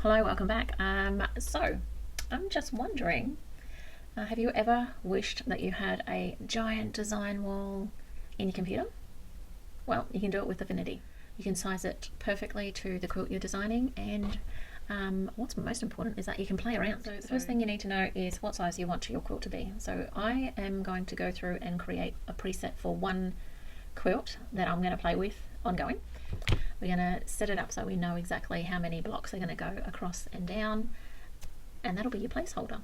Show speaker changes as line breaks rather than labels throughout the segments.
Hello, welcome back. So I'm just wondering, have you ever wished that you had a giant design wall in your computer? Well, you can do it with Affinity. You can size it perfectly to the quilt you're designing, and what's most important is that you can play around. So the first thing you need to know is what size you want your quilt to be. So I am going to go through and create a preset for one quilt that I'm going to play with ongoing. We're going to set it up so we know exactly how many blocks are going to go across and down, and that'll be your placeholder.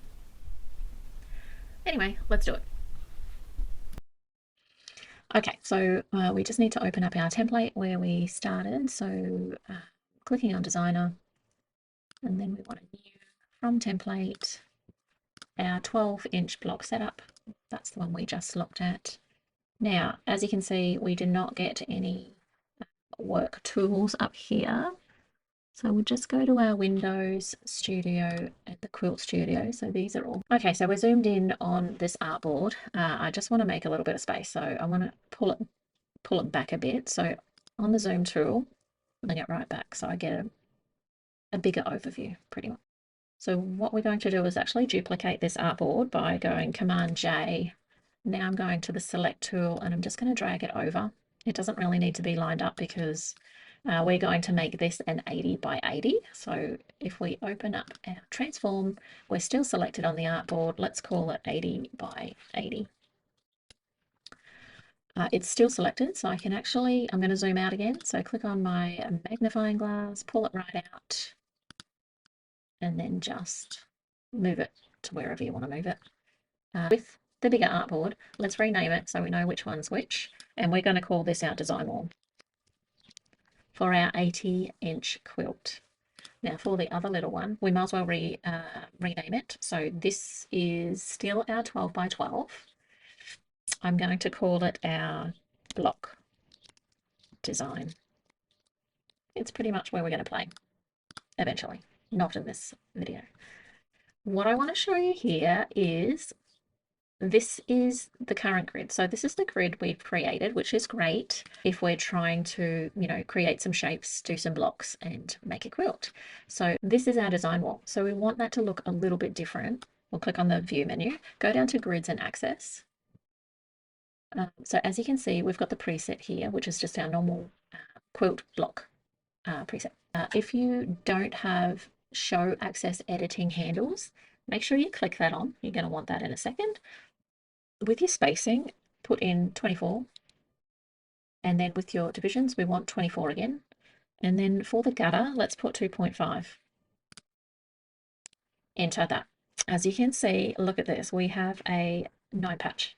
Anyway, let's do it. Okay, so we just need to open up our template where we started. So clicking on designer, and then we want a new from template, our 12-inch block setup. That's the one we just looked at. Now, as you can see, we did not get any work tools up here. So we'll just go to our Windows Studio and the Quilt Studio. So these are all. Okay, so we're zoomed in on this artboard. I just want to make a little bit of space. So I want to pull it back a bit. So on the zoom tool, bring it right back so I get a bigger overview pretty much. So what we're going to do is actually duplicate this artboard by going Command J. Now I'm going to the select tool and I'm just going to drag it over. It doesn't really need to be lined up because we're going to make this an 80 by 80. So if we open up our transform, we're still selected on the artboard. Let's call it 80 by 80. It's still selected, so I can actually, I'm going to zoom out again. So click on my magnifying glass, pull it right out, and then just move it to wherever you want to move it. With the bigger artboard, let's rename it so we know which one's which. And we're going to call this our design wall for our 80-inch quilt. Now for the other little one, we might as well rename it. So this is still our 12 by 12. I'm going to call it our block design. It's pretty much where we're going to play eventually, not in this video. What I want to show you here is this is the current grid. So this is the grid we've created, which is great if we're trying to, create some shapes, do some blocks and make a quilt. So this is our design wall. So we want that to look a little bit different. We'll click on the view menu, go down to grids and access. So as you can see, we've got the preset here, which is just our normal quilt block preset. If you don't have show access editing handles, make sure you click that on. You're going to want that in a second. With your spacing, put in 24, and then with your divisions, we want 24 again. And then for the gutter, let's put 2.5. Enter that. As you can see, look at this. We have a 9 patch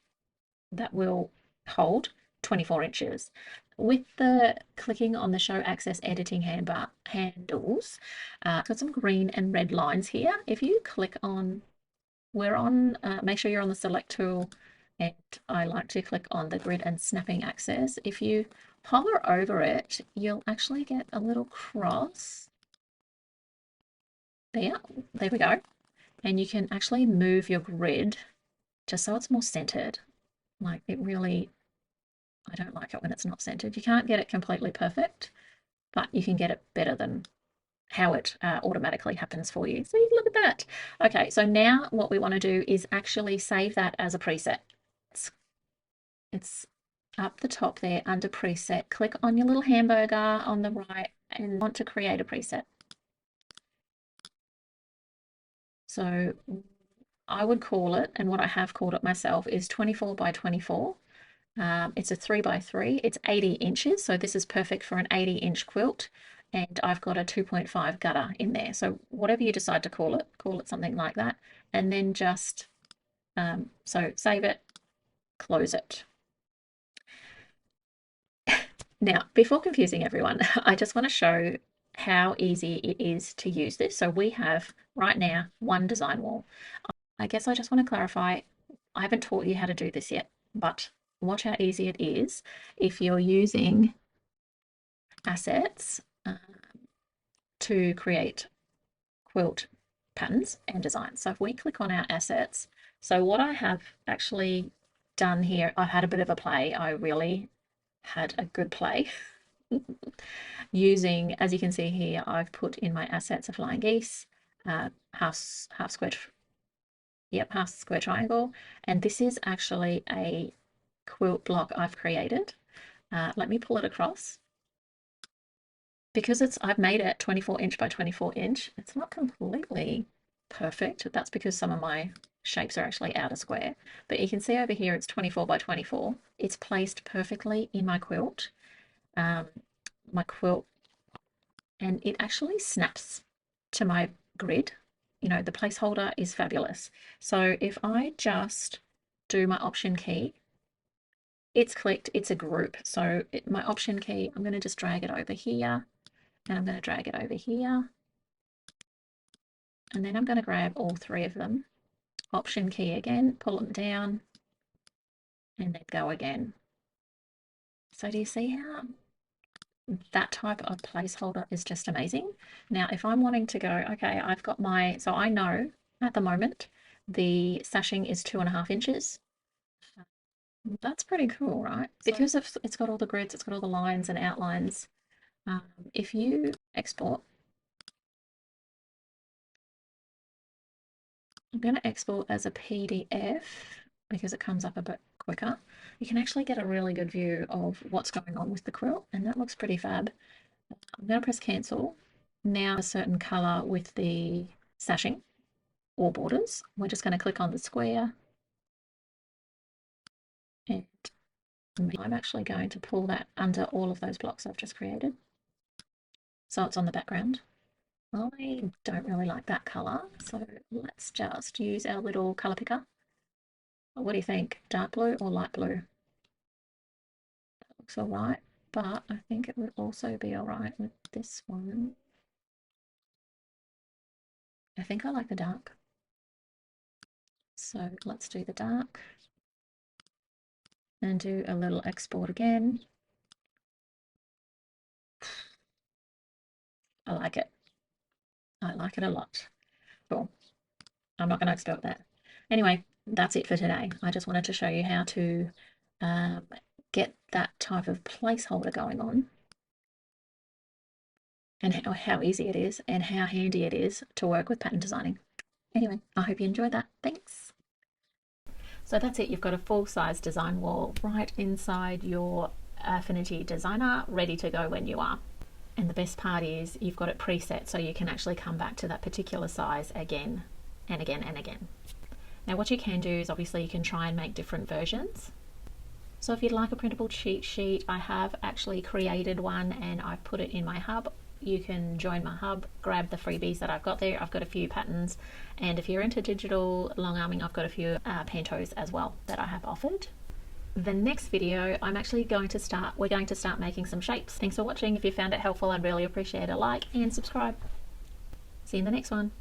that will hold 24 inches. With the clicking on the show access editing handles, got some green and red lines here. If you click on, make sure you're on the select tool, and I like to click on the grid and snapping access. If you hover over it, you'll actually get a little cross. There we go. And you can actually move your grid just so it's more centered. Like it really, I don't like it when it's not centered. You can't get it completely perfect, but you can get it better than how it automatically happens for you. So look at that. Okay, so now what we want to do is actually save that as a preset. It's up the top there under preset. Click on your little hamburger on the right and want to create a preset. So I would call it, and what I have called it myself, is 24 by 24. It's a 3 by 3. It's 80 inches, so this is perfect for an 80-inch quilt. And I've got a 2.5 gutter in there. So whatever you decide to call it something like that. And then just, so save it, close it. Now, before confusing everyone, I just want to show how easy it is to use this. So we have right now one design wall. I guess I just want to clarify, I haven't taught you how to do this yet, but watch how easy it is if you're using assets to create quilt patterns and designs. So if we click on our assets, so what I have actually done here, I've had a bit of a play. I really had a good play. Using, as you can see here, I've put in my assets a flying geese, half square, half square triangle, and this is actually a quilt block I've created. Let me pull it across. Because I've made it 24 inch by 24 inch, it's not completely perfect. That's because some of my shapes are actually out of square. But you can see over here it's 24 by 24. It's placed perfectly in my quilt. Um, my quilt, and it actually snaps to my grid. You know, the placeholder is fabulous. So if I just do my option key, it's clicked, it's a group. So my option key, I'm going to just drag it over here, and I'm going to drag it over here, and then I'm going to grab all three of them. Option key again, pull them down, and then go again. So do you see how that type of placeholder is just amazing? Now, if I'm wanting to go, okay, I've got my, so I know at the moment the sashing is 2.5 inches. That's pretty cool, right? Because it's got all the grids, it's got all the lines and outlines. If you export, I'm going to export as a PDF because it comes up a bit quicker. You can actually get a really good view of what's going on with the quilt, and that looks pretty fab. I'm going to press cancel. Now a certain color with the sashing or borders. We're just going to click on the square, and I'm actually going to pull that under all of those blocks I've just created. So it's on the background. I don't really like that color, so let's just use our little color picker. What do you think? Dark blue or light blue? That looks all right, but I think it would also be all right with this one. I think I like the dark. So let's do the dark and do a little export again. I like it. I like it a lot. Cool. I'm not going to export that. Anyway, that's it for today. I just wanted to show you how to get that type of placeholder going on, and how easy it is and how handy it is to work with pattern designing. Anyway, I hope you enjoyed that. Thanks. So that's it. You've got a full-size design wall right inside your Affinity Designer, ready to go when you are. And the best part is you've got it preset, so you can actually come back to that particular size again and again and again. Now what you can do is obviously you can try and make different versions. So if you'd like a printable cheat sheet, I have actually created one and I've put it in my hub. You can join my hub, grab the freebies that I've got there. I've got a few patterns, and if you're into digital long arming, I've got a few pantos as well that I have offered. The next video, we're going to start making some shapes. Thanks for watching. If you found it helpful, I'd really appreciate a like and subscribe. See you in the next one.